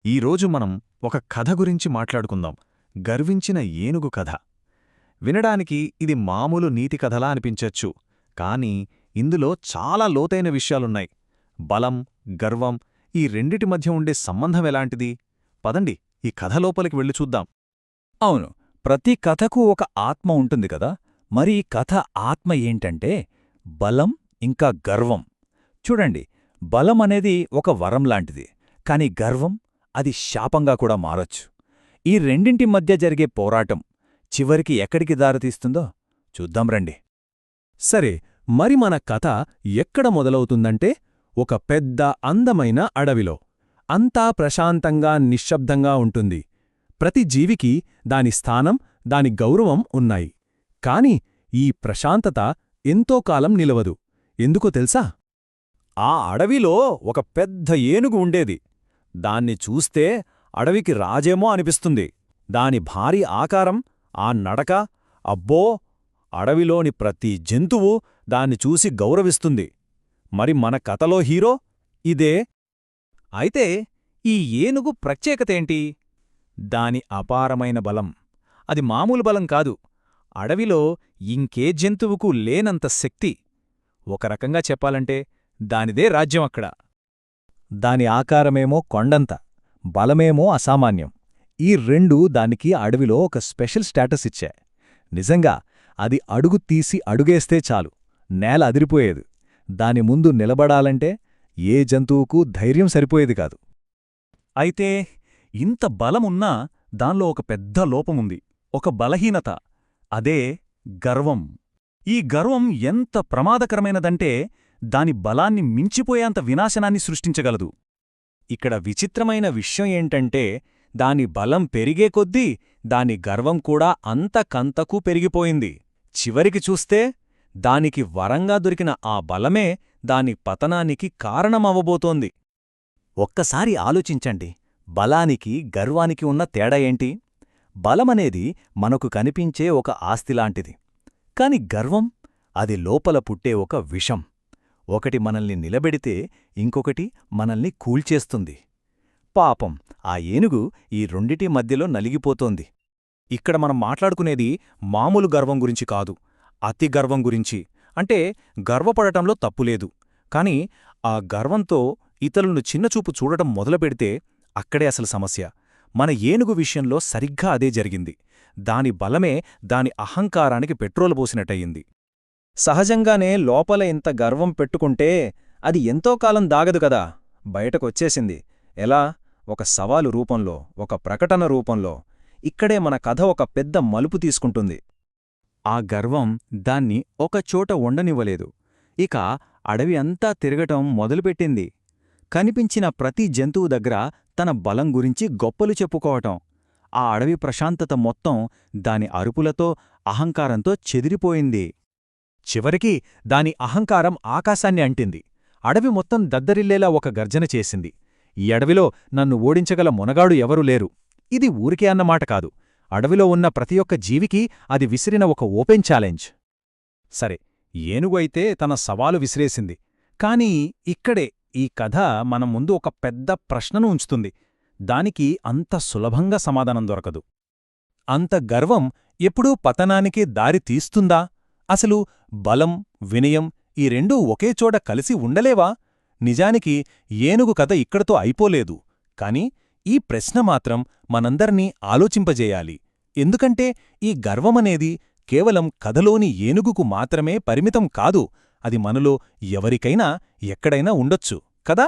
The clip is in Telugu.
ఈరోజు మనం ఒక కథ గురించి మాట్లాడుకుందాం. గర్వించిన ఏనుగు కథ. వినడానికి ఇది మామూలు నీతి కథలా అనిపించచ్చు, కానీ ఇందులో చాలా లోతైన విషయాలున్నాయి. బలం, గర్వం ఈ రెండిటి మధ్య ఉండే సంబంధం ఎలాంటిది? పదండి ఈ కథ లోపలికి వెళ్ళి చూద్దాం. అవును, ప్రతి కథకు ఒక ఆత్మ ఉంటుంది కదా. మరి ఈ కథ ఆత్మ ఏంటంటే బలం ఇంకా గర్వం. చూడండి, బలం అనేది ఒక వరం లాంటిది, కాని గర్వం అది శాపంగా కూడా మారొచ్చు. ఈ రెండింటి మధ్య జరిగే పోరాటం చివరికి ఎక్కడికి దారితీస్తుందో చూద్దాం రండి. సరే, మరి మన కథ ఎక్కడ మొదలవుతుందంటే ఒక పెద్ద అందమైన అడవిలో. అంతా ప్రశాంతంగా నిశ్శబ్దంగా ఉంటుంది. ప్రతి జీవికి దాని స్థానం, దాని గౌరవం ఉన్నాయి. కాని ఈ ప్రశాంతత ఎంతో కాలం నిలవదు. ఎందుకో తెలుసా? ఆ అడవిలో ఒక పెద్ద ఏనుగు ఉండేది. దాన్ని చూస్తే అడవికి రాజేమో అనిపిస్తుంది. దాని భారీ ఆకారం, ఆ నడక, అబ్బో! అడవిలోని ప్రతి జంతువు దాన్ని చూసి గౌరవిస్తుంది. మరి మన కథలో హీరో ఇదే. అయితే ఈ ఏనుగు ప్రత్యేకతేంటి? దాని అపారమైన బలం. అది మామూలు బలం కాదు, అడవిలో ఇంకే జంతువుకు లేనంత శక్తి. ఒక రకంగా చెప్పాలంటే దానిదే రాజ్యం అక్కడ. దాని ఆకారమేమో కొండంత, బలమేమో అసామాన్యం. ఈ రెండూ దానికి అడవిలో ఒక స్పెషల్ స్టేటస్ ఇచ్చాయి. నిజంగా అది అడుగు తీసి అడుగేస్తే చాలు, నేల అదిరిపోయేది. దాని ముందు నిలబడాలంటే ఏ జంతువుకు ధైర్యం సరిపోయేది కాదు. అయితే ఇంత బలమున్నా దానిలో ఒక పెద్ద లోపముంది, ఒక బలహీనత. అదే గర్వం. ఈ గర్వం ఎంత ప్రమాదకరమైనదంటే దాని బలాన్ని మించిపోయేంత వినాశనాన్ని సృష్టించగలదు. ఇక్కడ విచిత్రమైన విషయం ఏంటంటే దాని బలం పెరిగే కొద్దీ దాని గర్వం కూడా అంతకంతకూ పెరిగిపోయింది. చివరికి చూస్తే దానికి వరంగా దొరికిన ఆ బలమే దాని పతనానికి కారణమవ్వబోతోంది. ఒక్కసారి ఆలోచించండి, బలానికి గర్వానికి ఉన్న తేడా ఏంటి? బలమనేది మనకు కనిపించే ఒక ఆస్తిలాంటిది. కాని గర్వం అది లోపల పుట్టే ఒక విషం. ఒకటి మనల్ని నిలబెడితే ఇంకొకటి మనల్ని కూల్చేస్తుంది. పాపం ఆ ఏనుగు ఈ రెండిటి మధ్యలో నలిగిపోతోంది. ఇక్కడ మనం మాట్లాడుకునేది మామూలు గర్వం గురించి కాదు, అతి గర్వం గురించి. అంటే గర్వపడటంలో తప్పులేదు, కాని ఆ గర్వంతో ఇతరులను చిన్నచూపు చూడటం మొదలుపెడితే అక్కడే అసలు సమస్య. మన ఏనుగు విషయంలో సరిగ్గా అదే జరిగింది. దాని బలమే దాని అహంకారానికి పెట్రోలు పోసినట్టయింది. సహజంగానే లోపల ఇంత గర్వం పెట్టుకుంటే అది ఎంతో కాలం దాగదు కదా, బయటకొచ్చేసింది. ఎలా? ఒక సవాలు రూపంలో, ఒక ప్రకటన రూపంలో. ఇక్కడే మన కథ ఒక పెద్ద మలుపు తీసుకుంటుంది. ఆ గర్వం దాన్ని ఒకచోట ఉండనివ్వలేదు. ఇక అడవి అంతా తిరగటం మొదలుపెట్టింది. కనిపించిన ప్రతి జంతువు దగ్గర తన బలం గురించి గొప్పలు చెప్పుకోవటం. ఆ అడవి ప్రశాంతత మొత్తం దాని అరుపులతో, అహంకారంతో చెదిరిపోయింది. చివరికి దాని అహంకారం ఆకాశాన్ని అంటింది. అడవి మొత్తం దద్దరిల్లేలా ఒక గర్జన చేసింది. ఈ అడవిలో నన్ను ఓడించగల మొనగాడు ఎవరూ లేరు. ఇది ఊరికే అన్నమాట కాదు, అడవిలో ఉన్న ప్రతి ఒక్క జీవికి అది విసిరిన ఒక ఓపెన్ ఛాలెంజ్. సరే, ఏనుగు అయితే తన సవాలు విసిరేసింది. కాని ఇక్కడే ఈ కథ మన ముందు ఒక పెద్ద ప్రశ్నను ఉంచుతుంది. దానికి అంత సులభంగా సమాధానం దొరకదు. అంత గర్వం ఎప్పుడూ పతనానికి దారి తీస్తుందా? అసలు బలం, వినయం ఈ రెండూ ఒకేచోట కలిసి ఉండలేవా? నిజానికి ఏనుగు కథ ఇక్కడతో అయిపోలేదు. కాని ఈ ప్రశ్న మాత్రం మనందర్నీ ఆలోచింపజేయాలి. ఎందుకంటే ఈ గర్వమనేది కేవలం కథలోని ఏనుగుకు మాత్రమే పరిమితం కాదు, అది మనలో ఎవరికైనా ఎక్కడైనా ఉండొచ్చు కదా.